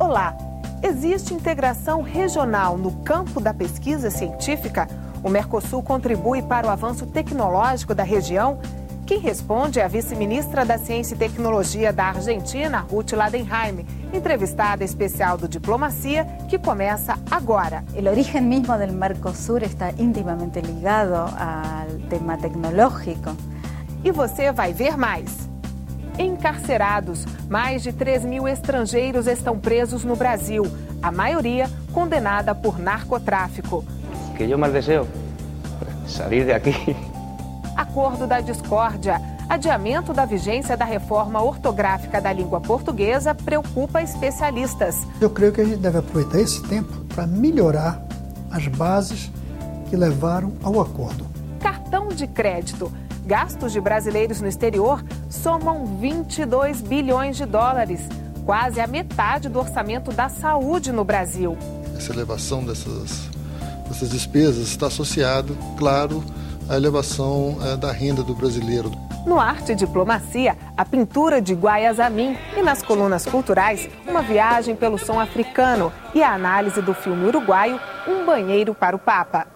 Olá! Existe integração regional no campo da pesquisa científica? O Mercosul contribui para o avanço tecnológico da região? Quem responde é a vice-ministra da Ciência e Tecnologia da Argentina, Ruth Ladenheim, entrevistada especial do Diplomacia, que começa agora. O origen mismo del Mercosur está íntimamente ligado ao tema tecnológico. E você vai ver mais. Encarcerados, mais de 3.000 estrangeiros estão presos no Brasil, a maioria condenada por narcotráfico. Que eu mais desejo sair daqui. Acordo da discórdia. Adiamento da vigência da reforma ortográfica da língua portuguesa preocupa especialistas. Eu creio que a gente deve aproveitar esse tempo para melhorar as bases que levaram ao acordo. Cartão de crédito. Gastos de brasileiros no exterior somam 22 bilhões de dólares, quase a metade do orçamento da saúde no Brasil. Essa elevação dessas despesas está associado, claro, à elevação da renda do brasileiro. No Arte e Diplomacia, a pintura de Guayasamim e nas colunas culturais, uma viagem pelo som africano e a análise do filme uruguaio Um Banheiro para o Papa.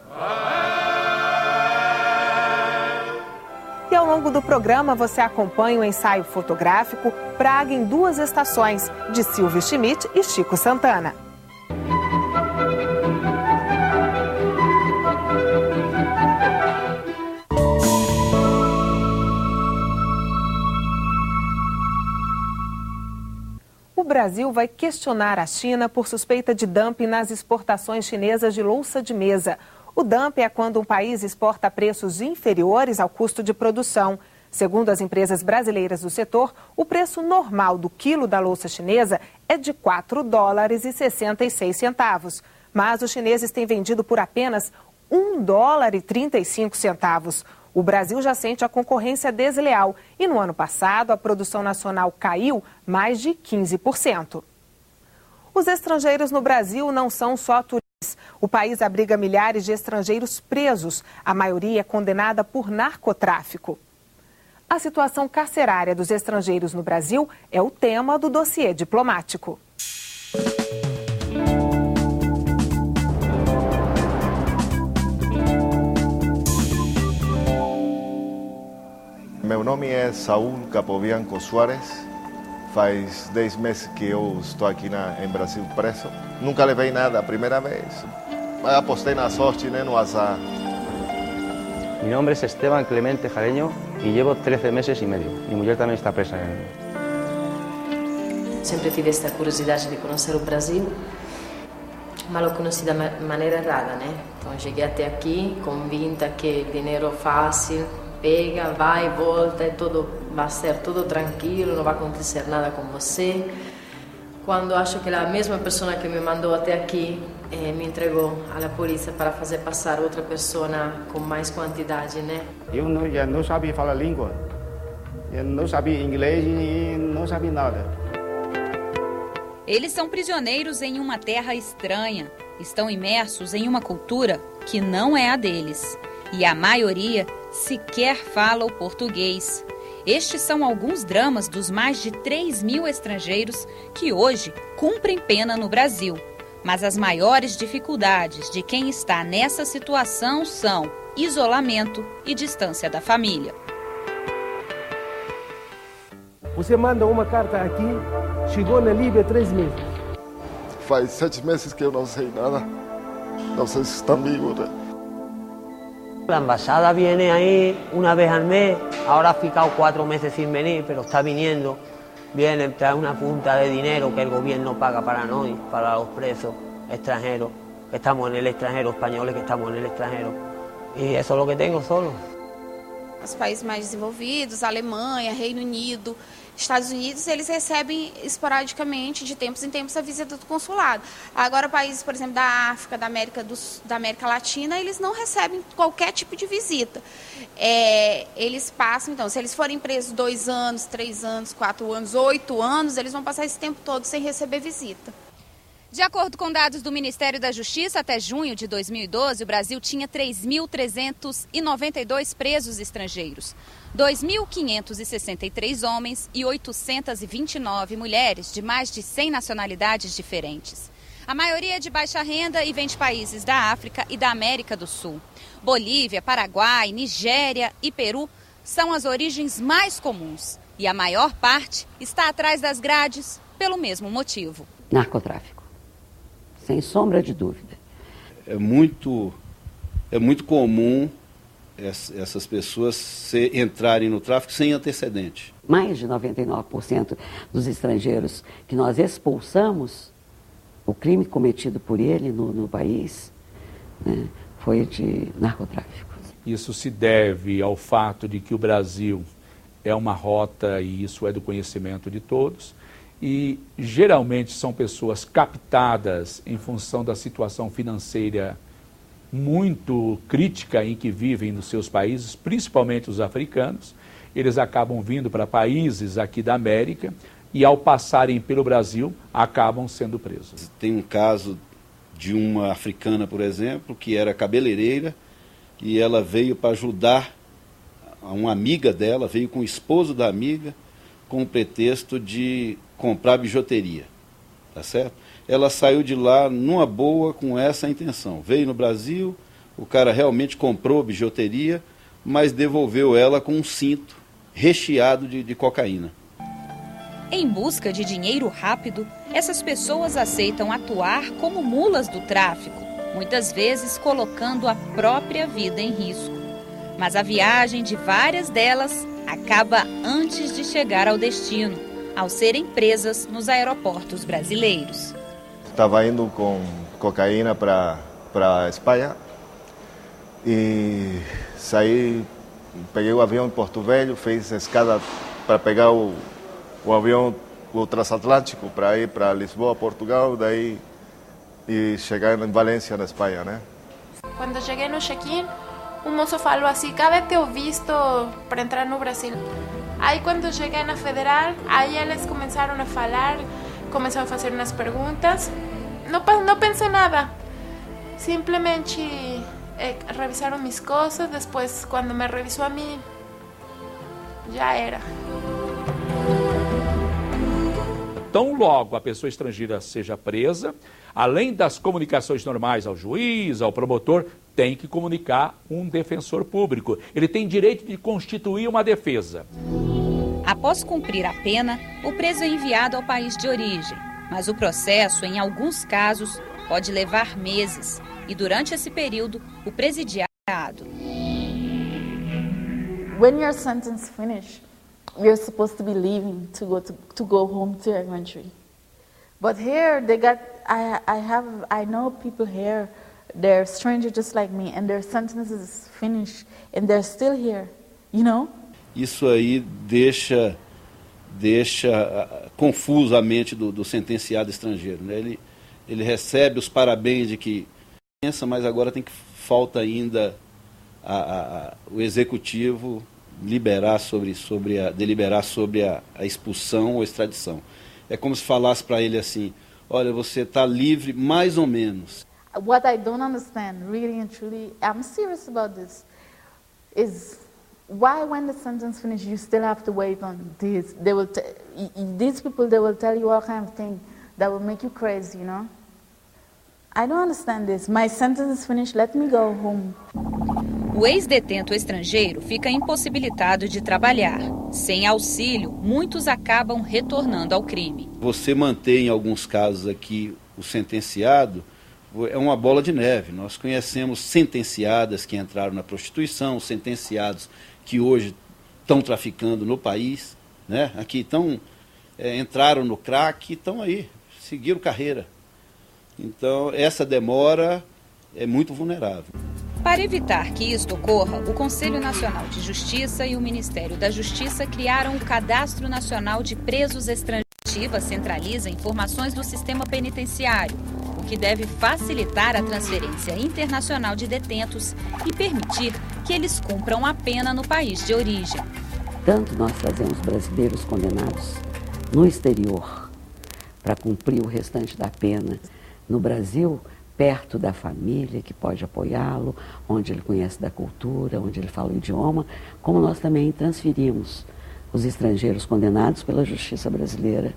E ao longo do programa você acompanha o ensaio fotográfico Praga em Duas Estações, de Silvio Schmidt e Chico Santana. O Brasil vai questionar a China por suspeita de dumping nas exportações chinesas de louça de mesa. O dumping é quando um país exporta a preços inferiores ao custo de produção. Segundo as empresas brasileiras do setor, o preço normal do quilo da louça chinesa é de $4,66. Mas os chineses têm vendido por apenas $1,35. O Brasil já sente a concorrência desleal e no ano passado a produção nacional caiu mais de 15%. Os estrangeiros no Brasil não são só turistas. O país abriga milhares de estrangeiros presos, a maioria condenada por narcotráfico. A situação carcerária dos estrangeiros no Brasil é o tema do dossiê diplomático. Meu nome é Saúl Capobianco Soares. Faz 10 meses que eu estou aqui em Brasil preso. Nunca levei nada a primeira vez. Apostei na sorte, né, no azar. Mi nombre es Esteban Clemente Jareño y llevo 13 meses y medio. Mi mujer también está presa. Sempre tive esta curiosidade de conhecer o Brasil, mas lo conheci da maneira errada, né? Então cheguei até aqui convinta que dinheiro fácil, pega, vai, volta, vai ser tudo tranquilo, não vai acontecer nada com você. Quando acho que a mesma pessoa que me mandou até aqui me entregou à polícia para fazer passar outra pessoa com mais quantidade, né? Eu já não sabia falar língua, eu não sabia inglês e não sabia nada. Eles são prisioneiros em uma terra estranha, estão imersos em uma cultura que não é a deles. E a maioria sequer fala o português. Estes são alguns dramas dos mais de 3.000 estrangeiros que hoje cumprem pena no Brasil. Mas as maiores dificuldades de quem está nessa situação são isolamento e distância da família. Você manda uma carta aqui, chegou na Líbia 3 meses. Faz 7 meses que eu não sei nada. Não sei se está vivo, né? La embajada viene ahí una vez al mes, ahora ha ficado 4 meses sin venir, pero está viniendo. Viene, trae una punta de dinero que el gobierno paga para nosotros, para los presos extranjeros, que estamos en el extranjero, españoles que estamos en el extranjero. Y eso es lo que tengo solo. Os países mais desenvolvidos, Alemanha, Reino Unido, Estados Unidos, eles recebem esporadicamente, de tempos em tempos, a visita do consulado. Agora, países, por exemplo, da África, da América Latina, eles não recebem qualquer tipo de visita. Eles passam, então, se eles forem presos 2 anos, 3 anos, 4 anos, 8 anos, eles vão passar esse tempo todo sem receber visita. De acordo com dados do Ministério da Justiça, até junho de 2012, o Brasil tinha 3.392 presos estrangeiros, 2.563 homens e 829 mulheres de mais de 100 nacionalidades diferentes. A maioria é de baixa renda e vem de países da África e da América do Sul. Bolívia, Paraguai, Nigéria e Peru são as origens mais comuns. E a maior parte está atrás das grades pelo mesmo motivo. Narcotráfico. Sem sombra de dúvida. É muito comum essas pessoas entrarem no tráfico sem antecedente. Mais de 99% dos estrangeiros que nós expulsamos, o crime cometido por ele no país, né, foi de narcotráfico. Isso se deve ao fato de que o Brasil é uma rota, e isso é do conhecimento de todos, e geralmente são pessoas captadas em função da situação financeira muito crítica em que vivem nos seus países, principalmente os africanos. Eles acabam vindo para países aqui da América e, ao passarem pelo Brasil, acabam sendo presos. Tem um caso de uma africana, por exemplo, que era cabeleireira e ela veio para ajudar uma amiga dela, veio com o esposo da amiga, com o pretexto de comprar bijuteria, tá certo? Ela saiu de lá numa boa com essa intenção. Veio no Brasil, o cara realmente comprou bijuteria, mas devolveu ela com um cinto recheado de cocaína. Em busca de dinheiro rápido, essas pessoas aceitam atuar como mulas do tráfico, muitas vezes colocando a própria vida em risco. Mas a viagem de várias delas acaba antes de chegar ao destino, ao serem presas nos aeroportos brasileiros. Estava indo com cocaína para a Espanha e saí, peguei o avião em Porto Velho, fiz escada para pegar o avião, o transatlântico, para ir para Lisboa, Portugal, daí e chegar em Valência, na Espanha, né? Quando cheguei no check-in, o moço falou assim: "Cabe ter o visto para entrar no Brasil?" Aí quando cheguei na Federal, aí eles começaram a falar, começaram a fazer umas perguntas. Não pensei nada, simplesmente revisaram minhas coisas. Depois, quando me revisou a mim, já era. Tão logo a pessoa estrangeira seja presa, além das comunicações normais ao juiz, ao promotor, tem que comunicar um defensor público. Ele tem direito de constituir uma defesa. Após cumprir a pena, o preso é enviado ao país de origem. Mas o processo, em alguns casos, pode levar meses. E durante esse período, o presidiário é errado. When your sentence finishes, you're supposed to be leaving to go home to your country. But here they got I know people here, they're strangers just like me, and their sentence is finished and they're still here, you know? Isso aí deixa confuso a mente do sentenciado estrangeiro, né? Ele recebe os parabéns de que pensa, mas agora falta ainda o executivo deliberar sobre a expulsão ou extradição. É como se falasse para ele assim: olha, você está livre mais ou menos. What I don't understand, really and truly, I'm serious about this, is why when the sentence finishes you still have to wait on this? These people, they will tell you all kind of things that will make you crazy, you know? I don't understand this. My sentence is finished, let me go home. O ex-detento estrangeiro fica impossibilitado de trabalhar. Sem auxílio, muitos acabam retornando ao crime. Você mantém, em alguns casos aqui, o sentenciado, é uma bola de neve. Nós conhecemos sentenciadas que entraram na prostituição, sentenciados que hoje estão traficando no país, né? Aqui entraram no crack e estão aí, seguiram carreira. Então, essa demora é muito vulnerável. Para evitar que isto ocorra, o Conselho Nacional de Justiça e o Ministério da Justiça criaram o Cadastro Nacional de Presos Estrangeiros. A centraliza informações do sistema penitenciário, o que deve facilitar a transferência internacional de detentos e permitir que eles cumpram a pena no país de origem. Tanto nós trazemos brasileiros condenados no exterior para cumprir o restante da pena no Brasil, perto da família, que pode apoiá-lo, onde ele conhece da cultura, onde ele fala o idioma, como nós também transferimos os estrangeiros condenados pela justiça brasileira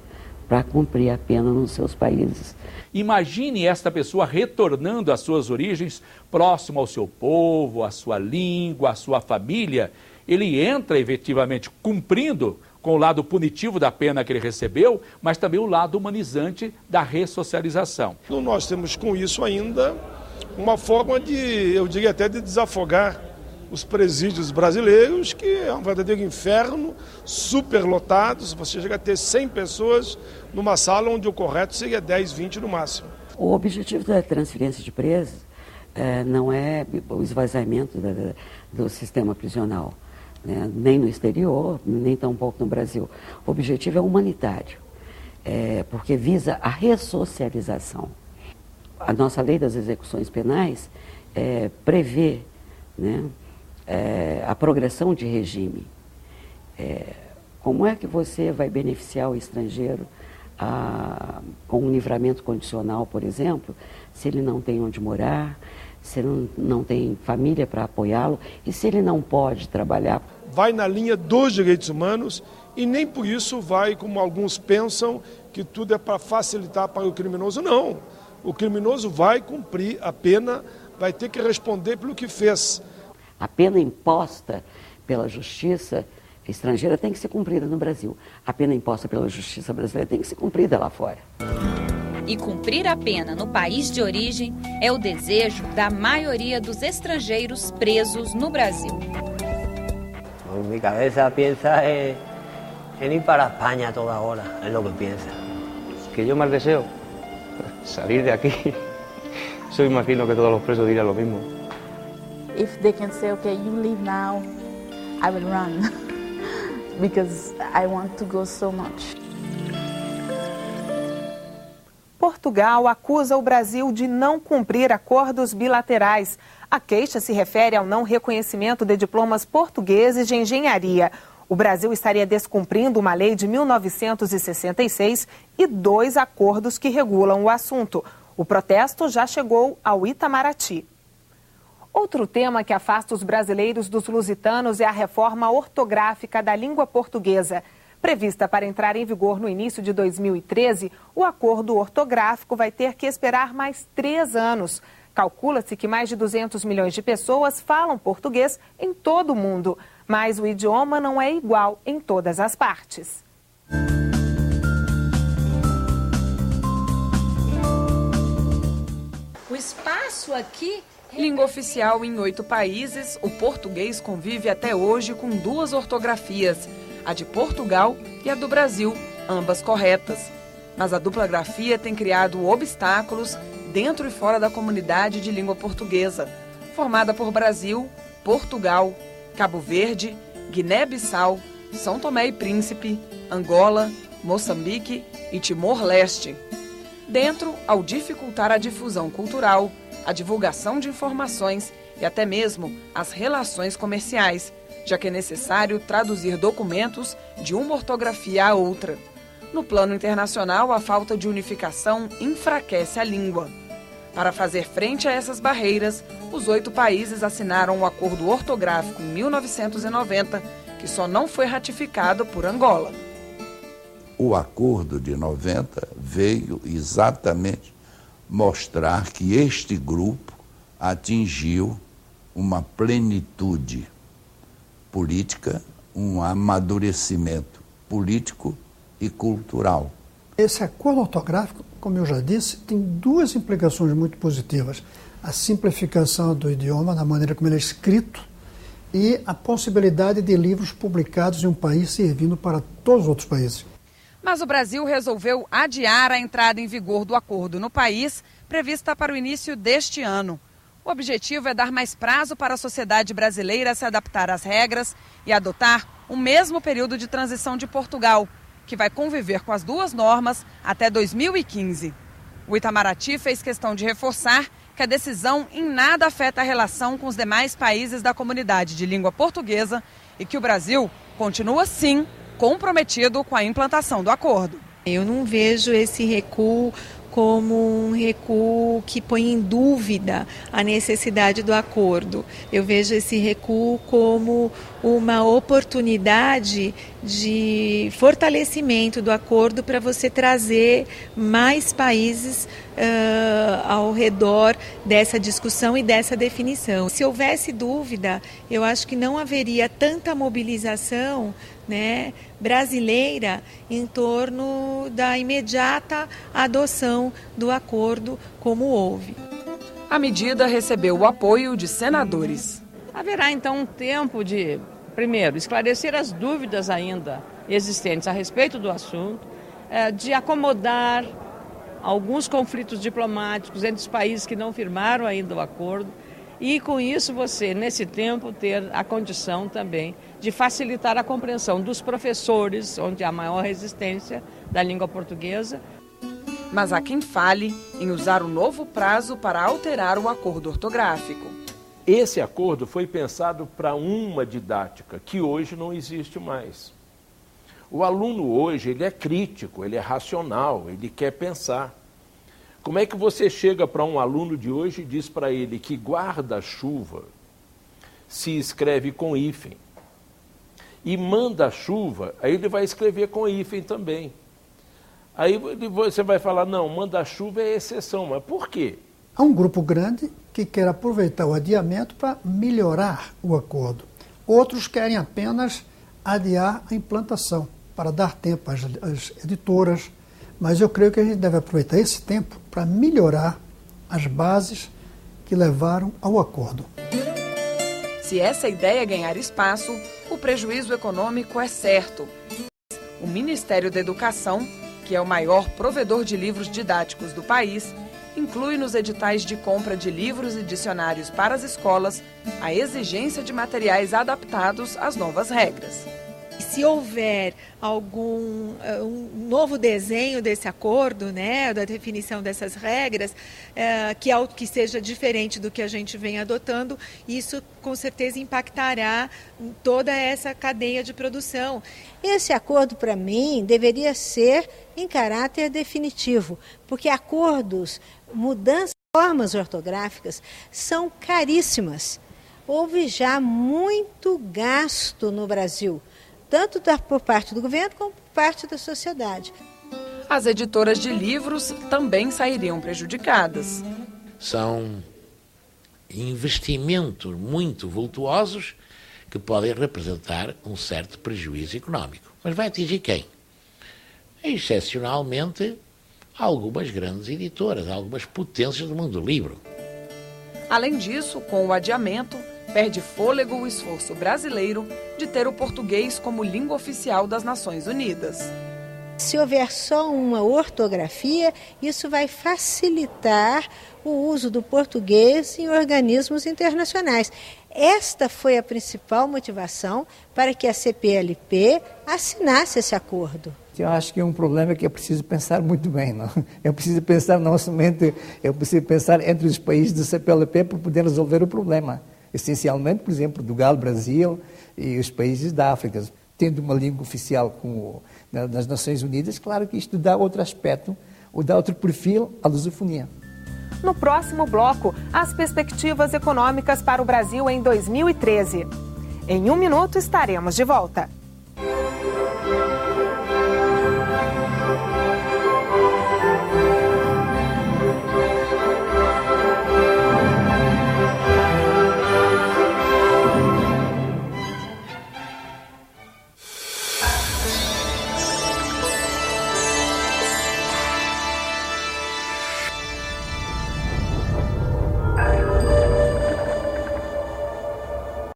para cumprir a pena nos seus países. Imagine esta pessoa retornando às suas origens, próximo ao seu povo, à sua língua, à sua família. Ele entra efetivamente cumprindo com o lado punitivo da pena que ele recebeu, mas também o lado humanizante da ressocialização. Nós temos com isso ainda uma forma de, eu diria até de desafogar os presídios brasileiros, que é um verdadeiro inferno, superlotados. Você chega a ter 100 pessoas numa sala onde o correto seria 10, 20 no máximo. O objetivo da transferência de presos não é o esvaziamento do sistema prisional, né? Nem no exterior, nem tampouco no Brasil. O objetivo é humanitário, porque visa a ressocialização. A nossa lei das execuções penais prevê, né, a progressão de regime. Como é que você vai beneficiar o estrangeiro com um livramento condicional, por exemplo, se ele não tem onde morar, se ele não tem família para apoiá-lo e se ele não pode trabalhar? Vai na linha dos direitos humanos e nem por isso vai, como alguns pensam, que tudo é para facilitar para o criminoso. Não, o criminoso vai cumprir a pena, vai ter que responder pelo que fez. A pena imposta pela justiça estrangeira tem que ser cumprida no Brasil. A pena imposta pela justiça brasileira tem que ser cumprida lá fora. E cumprir a pena no país de origem é o desejo da maioria dos estrangeiros presos no Brasil. Mi cabeza piensa en ir para España a toda hora, es lo que piensa. Que yo más deseo salir de aquí. Yo imagino que todos los presos dirán lo mismo. If they can say, okay, you leave now, I will run because I want to go so much. Portugal acusa o Brasil de não cumprir acordos bilaterais. A queixa se refere ao não reconhecimento de diplomas portugueses de engenharia. O Brasil estaria descumprindo uma lei de 1966 e 2 acordos que regulam o assunto. O protesto já chegou ao Itamaraty. Outro tema que afasta os brasileiros dos lusitanos é a reforma ortográfica da língua portuguesa. Prevista para entrar em vigor no início de 2013, o acordo ortográfico vai ter que esperar mais 3 anos. Calcula-se que mais de 200 milhões de pessoas falam português em todo o mundo, mas o idioma não é igual em todas as partes. O espaço aqui... Língua oficial em 8 países, o português convive até hoje com 2 ortografias, a de Portugal e a do Brasil, ambas corretas. Mas a dupla grafia tem criado obstáculos dentro e fora da comunidade de língua portuguesa, formada por Brasil, Portugal, Cabo Verde, Guiné-Bissau, São Tomé e Príncipe, Angola, Moçambique e Timor-Leste. Dentro, ao dificultar a difusão cultural, a divulgação de informações e até mesmo as relações comerciais, já que é necessário traduzir documentos de uma ortografia a outra. No plano internacional, a falta de unificação enfraquece a língua. Para fazer frente a essas barreiras, os 8 países assinaram um acordo ortográfico em 1990, que só não foi ratificado por Angola. O acordo de 90 veio exatamente mostrar que este grupo atingiu uma plenitude política, um amadurecimento político e cultural. Esse acordo ortográfico, como eu já disse, tem 2 implicações muito positivas. A simplificação do idioma, na maneira como ele é escrito, e a possibilidade de livros publicados em um país servindo para todos os outros países. Mas o Brasil resolveu adiar a entrada em vigor do acordo no país, prevista para o início deste ano. O objetivo é dar mais prazo para a sociedade brasileira se adaptar às regras e adotar o mesmo período de transição de Portugal, que vai conviver com as 2 normas até 2015. O Itamaraty fez questão de reforçar que a decisão em nada afeta a relação com os demais países da comunidade de língua portuguesa e que o Brasil continua, sim, comprometido com a implantação do acordo. Eu não vejo esse recuo como um recuo que põe em dúvida a necessidade do acordo. Eu vejo esse recuo como uma oportunidade de fortalecimento do acordo para você trazer mais países ao redor dessa discussão e dessa definição. Se houvesse dúvida, eu acho que não haveria tanta mobilização, né, brasileira em torno da imediata adoção do acordo como houve. A medida recebeu o apoio de senadores. Haverá então um tempo de, primeiro, esclarecer as dúvidas ainda existentes a respeito do assunto, de acomodar alguns conflitos diplomáticos entre os países que não firmaram ainda o acordo e, com isso, você, nesse tempo, ter a condição também de facilitar a compreensão dos professores, onde há maior resistência da língua portuguesa. Mas há quem fale em usar o novo prazo para alterar o acordo ortográfico. Esse acordo foi pensado para uma didática que hoje não existe mais. O aluno hoje, ele é crítico, ele é racional, ele quer pensar. Como é que você chega para um aluno de hoje e diz para ele que guarda-chuva se escreve com hífen e manda-chuva, aí ele vai escrever com hífen também. Aí você vai falar, não, manda-chuva é exceção, mas por quê? Há um grupo grande que quer aproveitar o adiamento para melhorar o acordo. Outros querem apenas adiar a implantação, para dar tempo às editoras, mas eu creio que a gente deve aproveitar esse tempo para melhorar as bases que levaram ao acordo. Se essa ideia ganhar espaço, o prejuízo econômico é certo. O Ministério da Educação, que é o maior provedor de livros didáticos do país, inclui nos editais de compra de livros e dicionários para as escolas a exigência de materiais adaptados às novas regras. Se houver algum um novo desenho desse acordo, né, da definição dessas regras, que seja diferente do que a gente vem adotando, isso com certeza impactará toda essa cadeia de produção. Esse acordo, para mim, deveria ser em caráter definitivo, porque acordos, mudanças, formas ortográficas são caríssimas. Houve já muito gasto no Brasil, tanto por parte do governo como por parte da sociedade. As editoras de livros também sairiam prejudicadas. São investimentos muito vultuosos que podem representar um certo prejuízo económico. Mas vai atingir quem? Excepcionalmente, algumas grandes editoras, algumas potências do mundo do livro. Além disso, com o adiamento, perde fôlego o esforço brasileiro de ter o português como língua oficial das Nações Unidas. Se houver só uma ortografia, isso vai facilitar o uso do português em organismos internacionais. Esta foi a principal motivação para que a CPLP assinasse esse acordo. Eu acho que é um problema que é preciso pensar muito bem. Não? É preciso pensar não somente, é preciso pensar entre os países do CPLP para poder resolver o problema. Essencialmente, por exemplo, Portugal, Brasil e os países da África. Tendo uma língua oficial como nas Nações Unidas, claro que isto dá outro aspecto, ou dá outro perfil à lusofonia. No próximo bloco, as perspectivas econômicas para o Brasil em 2013. Em um minuto estaremos de volta.